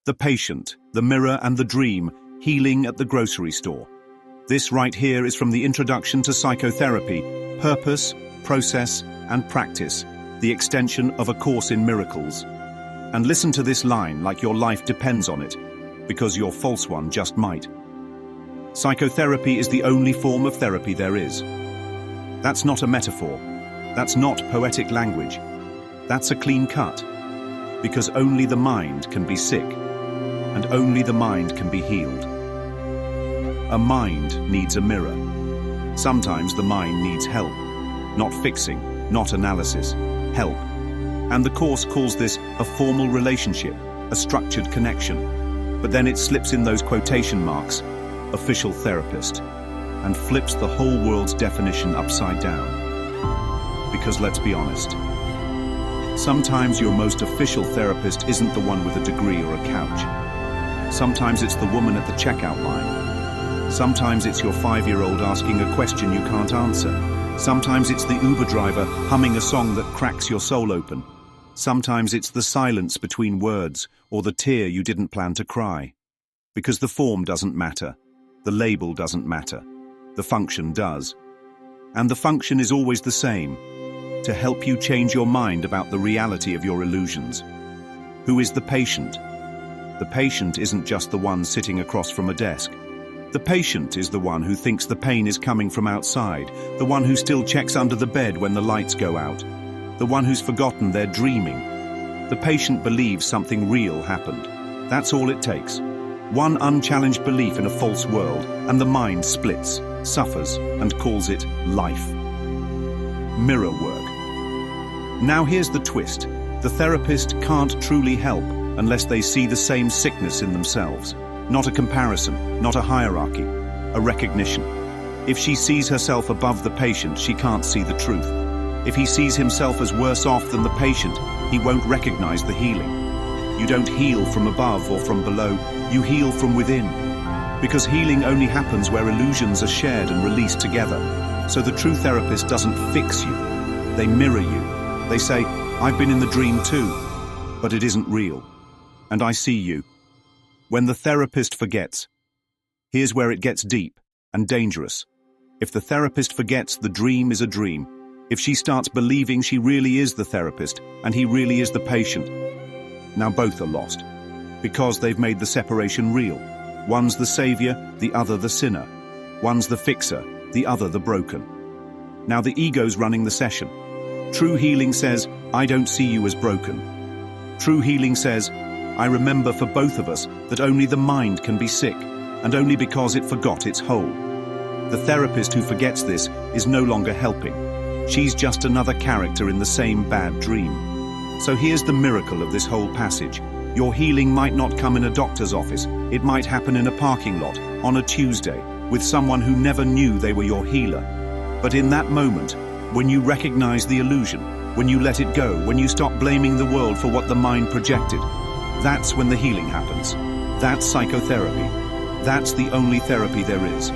The patient, the mirror and the dream, healing at the grocery store. This right here is from the Introduction to Psychotherapy, Purpose, Process and Practice, the extension of A Course in Miracles. And listen to this line like your life depends on it, because your false one just might. Psychotherapy is the only form of therapy there is. That's not a metaphor. That's not poetic language. That's a clean cut. Because only the mind can be sick, and only the mind can be healed. A mind needs a mirror. Sometimes the mind needs help. Not fixing, not analysis. Help. And the Course calls this a formal relationship, a structured connection. But then it slips in those quotation marks, official therapist, and flips the whole world's definition upside down. Because let's be honest, sometimes your most official therapist isn't the one with a degree or a couch. Sometimes it's the woman at the checkout line. Sometimes it's your 5-year-old asking a question you can't answer. Sometimes it's the Uber driver humming a song that cracks your soul open. Sometimes it's the silence between words or the tear you didn't plan to cry. Because the form doesn't matter. The label doesn't matter. The function does. And the function is always the same, to help you change your mind about the reality of your illusions. Who is the patient? The patient isn't just the one sitting across from a desk. The patient is the one who thinks the pain is coming from outside, the one who still checks under the bed when the lights go out, the one who's forgotten they're dreaming. The patient believes something real happened. That's all it takes. One unchallenged belief in a false world, and the mind splits, suffers, and calls it life. Mirror work. Now here's the twist. The therapist can't truly help unless they see the same sickness in themselves. Not a comparison, not a hierarchy, a recognition. If she sees herself above the patient, she can't see the truth. If he sees himself as worse off than the patient, he won't recognize the healing. You don't heal from above or from below, you heal from within. Because healing only happens where illusions are shared and released together. So the true therapist doesn't fix you, they mirror you. They say, I've been in the dream too, but it isn't real. And I see you. When the therapist forgets, here's where it gets deep and dangerous. If the therapist forgets the dream is a dream, if she starts believing she really is the therapist and he really is the patient, now both are lost. Because they've made the separation real. One's the savior, the other the sinner. One's the fixer, the other the broken. Now the ego's running the session. True healing says, I don't see you as broken. True healing says, I remember for both of us that only the mind can be sick, and only because it forgot its whole. The therapist who forgets this is no longer helping. She's just another character in the same bad dream. So here's the miracle of this whole passage. Your healing might not come in a doctor's office. It might happen in a parking lot, on a Tuesday, with someone who never knew they were your healer. But in that moment, when you recognize the illusion, when you let it go, when you stop blaming the world for what the mind projected, that's when the healing happens. That's psychotherapy. That's the only therapy there is.